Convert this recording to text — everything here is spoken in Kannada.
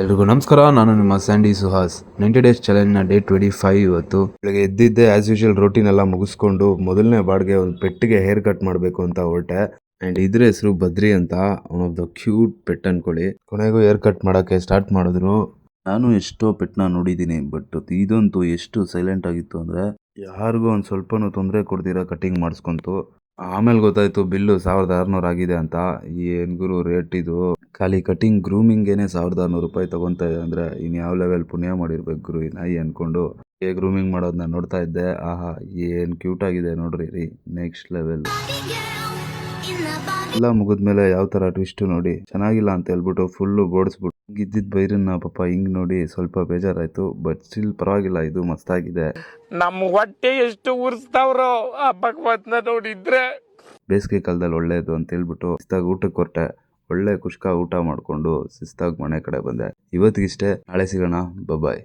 ಎಲ್ರಿಗೂ ನಮಸ್ಕಾರ. ನಾನು ನಿಮ್ಮ ಸ್ಯಾಂಡಿ ಸುಹಾಸ್. 90 ಡೇಸ್ ಚಾಲೆಂಜ್ನ ಡೇ 25 ಇವತ್ತು. ಬೆಳಗ್ಗೆ ಎದ್ದಿದ್ದೆ ಆಸ್ ಯೂಶುವಲ್ ರೋಟೀನ್ ಎಲ್ಲ ಮುಗಿಸ್ಕೊಂಡು ಮೊದಲನೇ ಬಾಡ್ಗೆ ಒಂದು ಪೆಟ್ಟಿಗೆ ಹೇರ್ ಕಟ್ ಮಾಡಬೇಕು ಅಂತ ಹೊರಟೆ. ಆ್ಯಂಡ್ ಇದ್ರ ಹೆಸರು ಬದ್ರಿ ಅಂತ, one of the cute pet ಅನ್ಕೊಳ್ಳಿ. ಕೊನೆಗೂ ಹೇರ್ ಕಟ್ ಮಾಡೋಕ್ಕೆ ಸ್ಟಾರ್ಟ್ ಮಾಡಿದ್ರು. ನಾನು ಎಷ್ಟೋ ಪೆಟ್ನ ನೋಡಿದ್ದೀನಿ, ಬಟ್ ಇದಂತೂ ಎಷ್ಟು ಸೈಲೆಂಟ್ ಆಗಿತ್ತು ಅಂದರೆ ಯಾರಿಗೂ ಒಂದು ಸ್ವಲ್ಪನೂ ತೊಂದರೆ ಕೊಡ್ದಿರ ಕಟಿಂಗ್ ಮಾಡಿಸ್ಕೊಂತು. ಆಮೇಲೆ ಗೊತ್ತಾಯ್ತು ಬಿಲ್ಲು 1600 ಆಗಿದೆ ಅಂತ. ಏನ್ ಗುರು ರೇಟ್ ಇದು! ಖಾಲಿ ಕಟಿಂಗ್ ಗ್ರೂಮಿಂಗೇನೆ 1600 ರೂಪಾಯಿ ತಗೊಂತಾ ಇದೆ ಅಂದರೆ ಇನ್ನು ಯಾವ ಲೆವೆಲ್ ಪುಣ್ಯ ಮಾಡಿರ್ಬೇಕು ಗುರು ಈ ನಾಯಿ ಅನ್ಕೊಂಡು ಗ್ರೂಮಿಂಗ್ ಮಾಡೋದನ್ನ ನೋಡ್ತಾ ಇದ್ದೆ. ಆಹಾ, ಏನ್ ಕ್ಯೂಟ್ ಆಗಿದೆ ನೋಡ್ರಿ ರೀ, ನೆಕ್ಸ್ಟ್ ಲೆವೆಲ್. ಎಲ್ಲ ಮುಗಿದ್ಮೇಲೆ ಯಾವ ತರ ಟ್ವಿಸ್ಟ್ ನೋಡಿ, ಚೆನ್ನಾಗಿಲ್ಲ ಅಂತ ಹೇಳ್ಬಿಟ್ಟು ಫುಲ್ಲು ಬೋಡಿಸ್ಬಿಟ್ಟು ಹಿಂಗಿದ್ದಿದ್ ಬೈರನ್ನ ಪಾಪ ಹಿಂಗ್ ನೋಡಿ ಸ್ವಲ್ಪ ಬೇಜಾರಾಯ್ತು. ಬಟ್ ಸ್ಟಿಲ್ ಪರವಾಗಿಲ್ಲ, ಇದು ಮಸ್ತಾಗಿದೆ. ನಮ್ಮ ಹೊಟ್ಟೆ ಎಷ್ಟು ಉರ್ಸ್ತಾವ್ರೋ ಆ ಭಗವತ್ನ ನೋಡಿದ್ರೆ. ಬೇಸಿಗೆ ಕಾಲದಲ್ಲಿ ಒಳ್ಳೇದು ಅಂತ ಹೇಳ್ಬಿಟ್ಟು ಶಿಸ್ತಾಗಿ ಊಟಕ್ಕೆ ಹೊರಟೆ. ಒಳ್ಳೆ ಕುಷ್ಕ ಊಟ ಮಾಡಿಕೊಂಡು ಶಿಸ್ತಾಗಿ ಮನೆ ಕಡೆ ಬಂದೆ. ಇವತ್ತಿಗಿಷ್ಟೇ, ನಾಳೆ ಸಿಗೋಣ. ಬಾಯ್.